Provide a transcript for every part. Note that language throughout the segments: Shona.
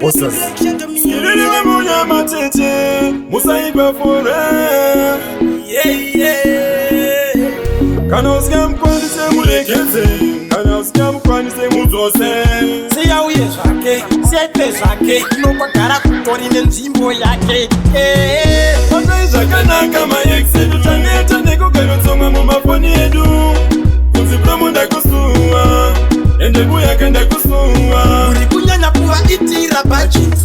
Osas Skilele moya matete Musaigwa fore Kana usikia mkwandise mulekeze Kana usikia mkwandise muzose Siya uye shake, siyepe shake Nukwa kara kutorine nzimbo yake Wataisha kana kama yeksi Tutaneta neko karotonga mumafoni edu Kuzipra munda kusuwa Ende buya kenda kusuwa Uri kunyanya kuwa itira budget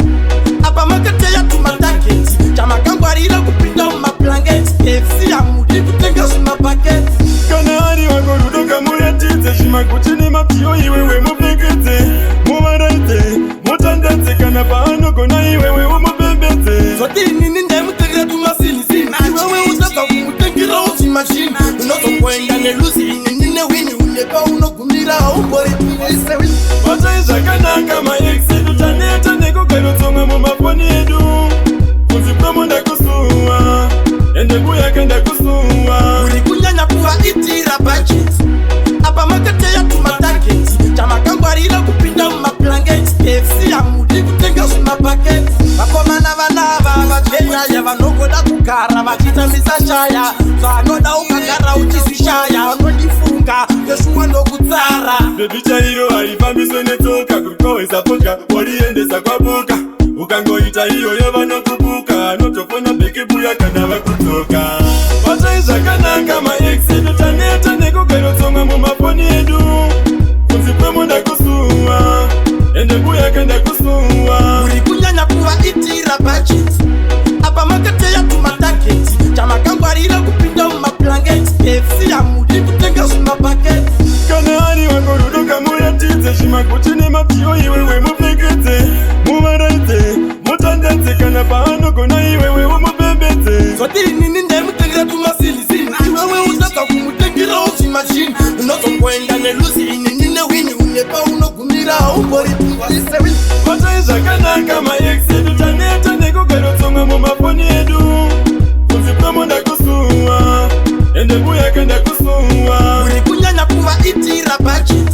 Apa makate ya tumataketi Chama kangwarira kupinda umaplanget FC ya mudi kutenga suma paket Kana hari wako rudoka muyatize Shima kuchini mapio iwewe mupekete Mubaraite, mutandete Kana paano kona iwewe umubebete Zoti nini nde mutegre tumasini sini Iwewe utaka kumutengira uchi machine Unoto kwenga nelusi Nine wini unepa unogumira Umbori tuwese wini Wataisha kana kama yeksi Tutaneta neko karotonga mumafoni edu Kuzipra munda kusuwa Ende buya kenda kusuwa Uri kunyanya kuwa itira budget Apa makate ya tumataketi Chama kangwarira kupinda umaplanget FC ya mudi kutenga suma paket Vakomana vanava vachenya ya vanogoda kugara vachita misachaya Vanoda ukagara uchisishaya Vanodifunga Yeshua nokutsara Baby chairo harifambiswe netoka Kurikoweza vodka wariendesa kwa buka Ukangoita iyo yavanokubuka Notofona beke buya kana vakutoka Wataisha kana kama yeksi Tutaneta neko karotonga mumafoni edu Kuzipra munda kusuwa Ende buya kenda kusuwa Uri kunyanya kuwa itira budget Apa makate ya tumataketi Chama kangwarira kupinda umaplanget FC ya mudi kutenga suma paket Kana hari wako rudoka muyatize Shima kuchini mapio iwewe mupekete Mubaraite, mutandete Kana paano kona iwewe umubebete Zoti nini nde mutegre tumasini sini Iwewe utaka kumutengira uchi machine Unoto kwenga nelusi Nine wini unepa unogumira Umbori tuwese wini Wataisha kana kama yeksi Tutaneta neko karotonga mumafoni edu Kuzipra munda kusuwa Ende buya kenda kusuwa Uri kunyanya kuwa itira budget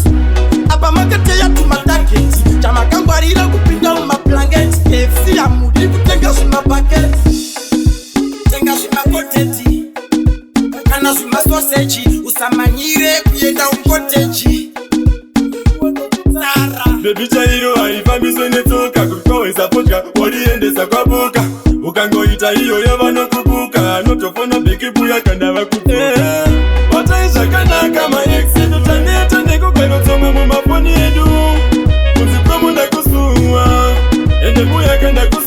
Apa makate ya tumataketi Chama kangwarira kupinda umaplanget FC ya mudi kutenga suma paket Tenga suma koteti Kana suma sausage Usamanyire kuyenda unkoteji Baby chairo harifambiswe netoka Kurikoweza vodka wariendesa kwa buka Ukangoita iyo yavanokubuka Notofona beke buya kana vakutoka Wataisha kana kama yeksi Tutaneta neko karotonga mumafoni edu Kuzipra munda kusuwa Ende buya kenda kusuwa